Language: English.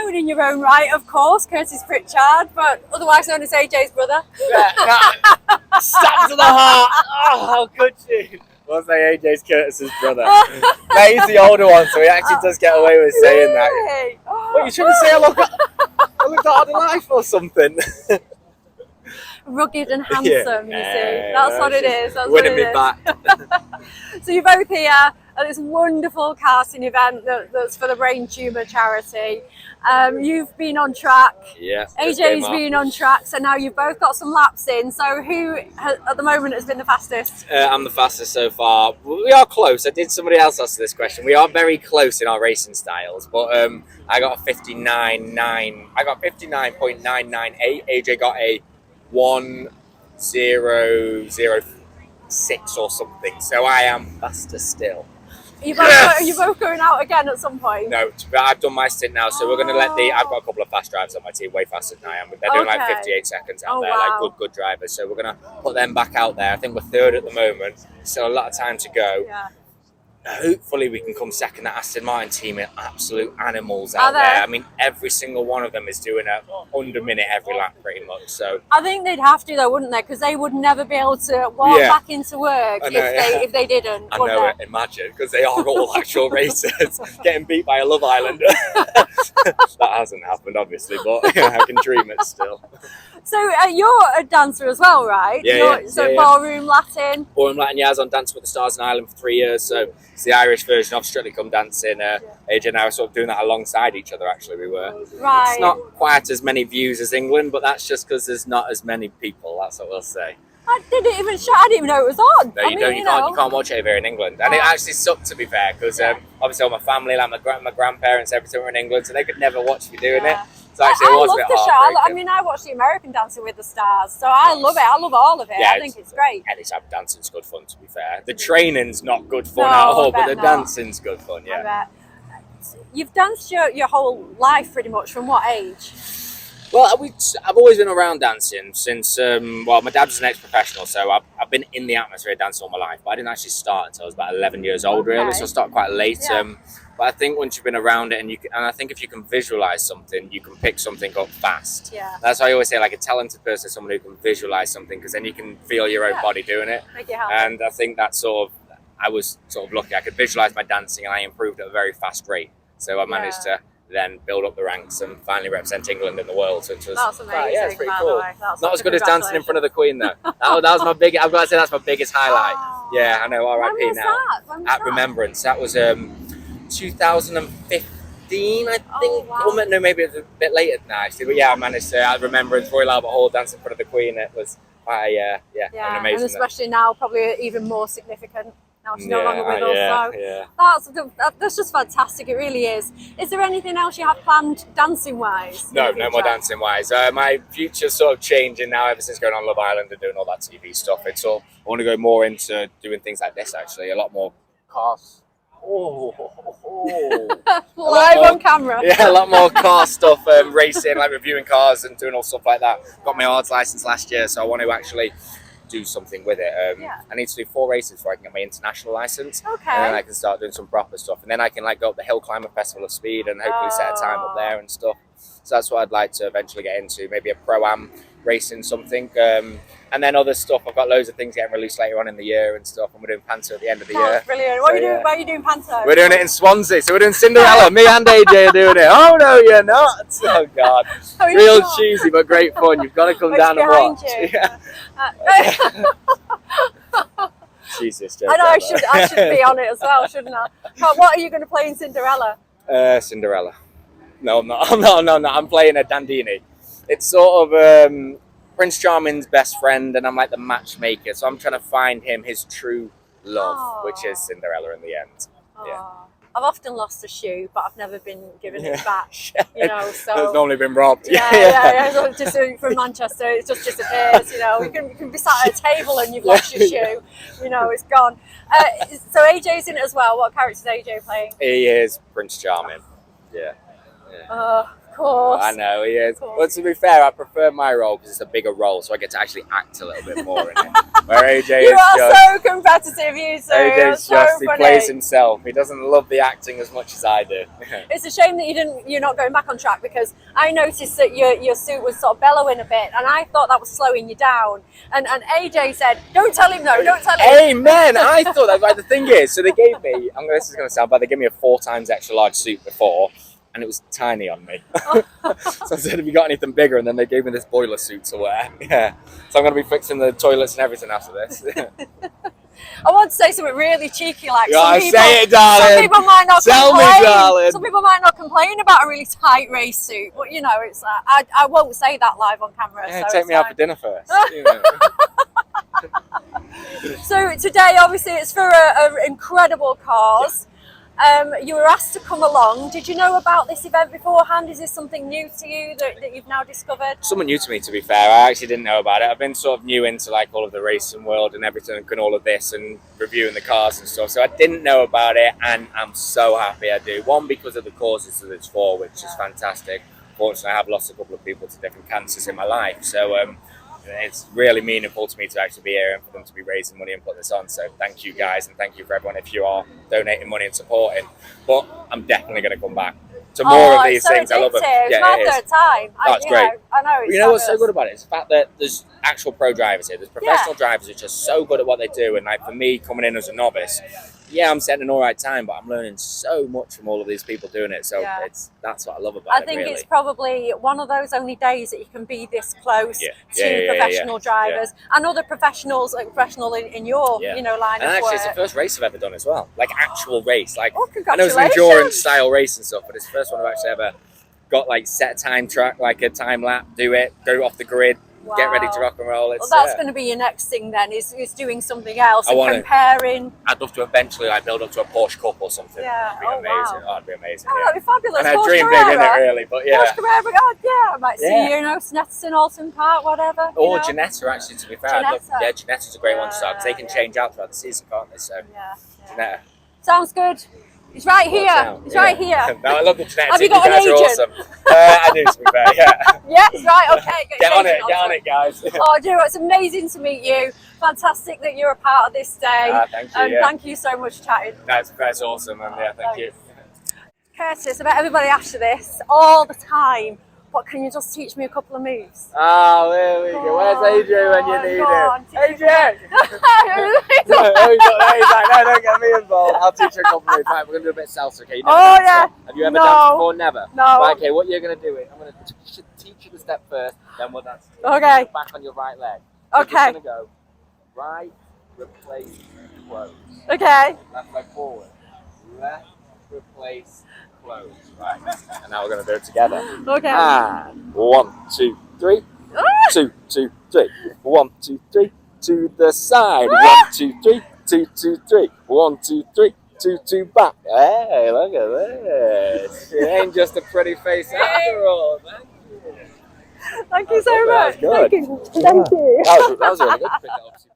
doing in your own right, of course, Curtis Pritchard, but otherwise known as AJ's brother. Yeah, stab to the heart. Oh, how could you? We'll say AJ's Curtis's brother. No, he's the older one, so he actually does get away with saying that. Well, you shouldn't say I look out of life or something. Rugged and handsome, you see. That's what it is. That's winning me back. So you're both here at this wonderful karting event that's for the Brain Tumour charity. You've been on track. Yeah. AJ's been on track, so now you've both got some laps in. So who at the moment has been the fastest? I'm the fastest so far. We are close. I did somebody else ask this question. We are very close in our racing styles, but I got a 59.9. I got 59.998. AJ got a 1006 or something. So I am faster still. Are you both going out again at some point? No, I've done my stint now, so we're going to let I've got a couple of fast drivers on my team, way faster than I am. They're doing like 58 seconds out there, wow. like good drivers. So we're going to put them back out there. I think we're third at the moment, so a lot of time to go. Yeah. Hopefully we can come second. That Aston Martin team are absolute animals out there. I mean, every single one of them is doing a under minute every lap pretty much. So I think they'd have to though, wouldn't they? Because they would never be able to walk back into work if they didn't. I know it. Imagine, because they are all actual racers getting beat by a Love Islander. That hasn't happened, obviously, but I can dream it still. So you're a dancer as well, right? Ballroom Latin. Ballroom Latin, yeah. I was on Dancing with the Stars in Ireland for 3 years, so it's the Irish version of Strictly Come Dancing. AJ and I were sort of doing that alongside each other, actually, we were. Right. It's not quite as many views as England, but that's just because there's not as many people, that's what we'll say. I didn't even know it was on. No, you can't watch it over here in England. And it actually sucked, to be fair, because obviously all my family, like my grandparents, everything were in England, so they could never watch me doing it. So actually it was a bit heartbreaking. I mean, I watched the American Dancing with the Stars, so I love it. I love all of it. I think it's great. Anytime dancing's good fun, to be fair. The training's not good fun at all, but the dancing's good fun, yeah. I bet. You've danced your whole life pretty much. From what age? Well, I've always been around dancing since, my dad was an ex-professional, so I've been in the atmosphere of dancing all my life, but I didn't actually start until I was about 11 years old, really, so I started quite late. Yeah. But I think once you've been around it, and I think if you can visualise something, you can pick something up fast. Yeah. That's why I always say, like, a talented person is someone who can visualise something, because then you can feel your own body doing it. And I think that's I was sort of lucky. I could visualise my dancing, and I improved at a very fast rate. So I managed to then build up the ranks and finally represent England in the world, which was that's amazing. It's pretty cool. Not as good as dancing in front of the Queen though. that was my big. I've got to say that's my biggest highlight. Yeah, I know. R.I.P. now. At Remembrance, that was 2015, I think. Well, no, maybe it was a bit later than that actually. But yeah, I managed to at Remembrance, Royal Albert Hall, dance in front of the Queen. It was quite an amazing. And especially now, probably even more significant. Now she's no longer with us, so that's just fantastic. It really is. Is there anything else you have planned dancing wise? No more dancing wise. My future's sort of changing now ever since going on Love Island and doing all that TV stuff. It's all I want to go more into doing things like this actually. A lot more cars. Live on camera. Yeah, a lot more car stuff, racing, like reviewing cars and doing all stuff like that. Got my ARDS license last year, so I want to actually do something with it. I need to do 4 races before I can get my international license. Okay. And then I can start doing some proper stuff. And then I can go up the Hill Climber Festival of Speed and hopefully set a time up there and stuff. So that's what I'd like to eventually get into. Maybe a Pro-Am racing something. And then other stuff. I've got loads of things getting released later on in the year and stuff. And we're doing Panto at the end of the year. Brilliant. What are you doing Panto? We're doing it in Swansea. So we're doing Cinderella. Me and AJ are doing it. Oh no, you're not. Oh God. Real cheesy but great fun. You've got to come down and watch. Jesus, I know I should be on it as well, shouldn't I? But what are you going to play in Cinderella? Cinderella. No, I'm not. I'm playing a Dandini. It's sort of Prince Charming's best friend, and I'm like the matchmaker. So I'm trying to find him his true love, which is Cinderella in the end. Yeah. I've often lost a shoe, but I've never been given it back. You know, so it's normally been robbed. Yeah. So just from Manchester, it just disappears. You know, you can be sat at a table and you've lost your shoe. You know, it's gone. So AJ's in it as well. What character is AJ playing? He is Prince Charming. Yeah. Of course. I know, he is. But to be fair, I prefer my role because it's a bigger role, so I get to actually act a little bit more in it. Where AJ you is are just... so competitive, you two. AJ's so just, funny. he plays himself. He doesn't love the acting as much as I do. It's a shame that you're not going back on track, because I noticed that your suit was sort of bellowing a bit, and I thought that was slowing you down. And AJ said, "Don't tell him no, don't tell him." Amen. I thought that. Right, the thing is, so they gave me. This is going to sound bad. They gave me a 4 times extra large suit before, and it was tiny on me. So I said, "Have you got anything bigger?" And then they gave me this boiler suit to wear. Yeah. So I'm going to be fixing the toilets and everything after this. I want to say something really cheeky, like say it, darling. Some people might not Tell complain. me, darling. Some people might not complain about a really tight race suit, but you know, it's I won't say that live on camera. Yeah, so take me out for dinner first. You know. So today, obviously, it's for an incredible cause. You were asked to come along. Did you know about this event beforehand? Is this something new to you that you've now discovered? Somewhat new to me, to be fair. I actually didn't know about it. I've been sort of new into like all of the racing world and everything and all of this and reviewing the cars and stuff. So I didn't know about it, and I'm so happy I do. One, because of the causes that it's for, which is fantastic. Unfortunately, I have lost a couple of people to different cancers in my life. So it's really meaningful to me to actually be here and for them to be raising money and put this on. So thank you guys, and thank you for everyone if you are donating money and supporting. But I'm definitely going to come back to more of these things. Addictive. I love them. It's my third time. That's great. I know. It's you know what's so good about it? It's the fact that there's actual pro drivers here. There's professional drivers who are just so good at what they do. And like for me, coming in as a novice, I'm setting an all right time, but I'm learning so much from all of these people doing it. So that's what I love about it. I think it's probably one of those only days that you can be this close to professional drivers and other professionals, like professional in your line of work. And actually, it's the first race I've ever done as well, like actual race. Like I know congratulations. it's an endurance style race and stuff, but it's the first one I've actually ever got like set a time track, like a time lap, do it, go off the grid. Wow. Get ready to rock and roll. Well, that's going to be your next thing then, is doing something else and comparing. I'd love to eventually like build up to a Porsche Cup or something. Yeah, It'd be amazing. Wow. Oh, it'd be amazing. Oh, that'd be fabulous. And I dream big in it, really, but Porsche Carrera, I might see you, Snetterton, Alton Park, whatever. Or Ginetta, actually, to be fair. Ginetta's a great one to start, because they can change out throughout the season, can't they? So, Ginetta. Sounds good. He's right here. He's right here. No, I love the Ginetta. Have you got an agent? Awesome. I do, to be fair, Yes, right, okay. Get on it, guys. Oh, do it's amazing to meet you. Fantastic that you're a part of this day. Thank you. And thank you so much for chatting. That's awesome, and thank you. Curtis, I bet everybody asks you this all the time, but can you just teach me a couple of moves? Oh, there we go. Where's AJ when you need him? AJ! He's like, no, don't get me involved. I'll teach you a couple of moves. Right, we're going to do a bit of salsa, okay? Have you ever danced before? Never? No. Right, okay, what you're going to do is, I'm going to teach you the step first, then we'll dance. Okay. Back on your right leg. So okay. You're just going to go right, replace, close. Okay. Left leg forward. Left, replace, close. Right. And now we're going to do it together. Okay. And 1, 2, 3. 2, 2, 3. 1, 2, 3. To the side. 1, 2, 3. 2, 2, 3. 1, 2, 3. 2, 2 back. Hey, look at this. It ain't just a pretty face after all. Thank you. Thank you so much. Good. Thank you. That was really good.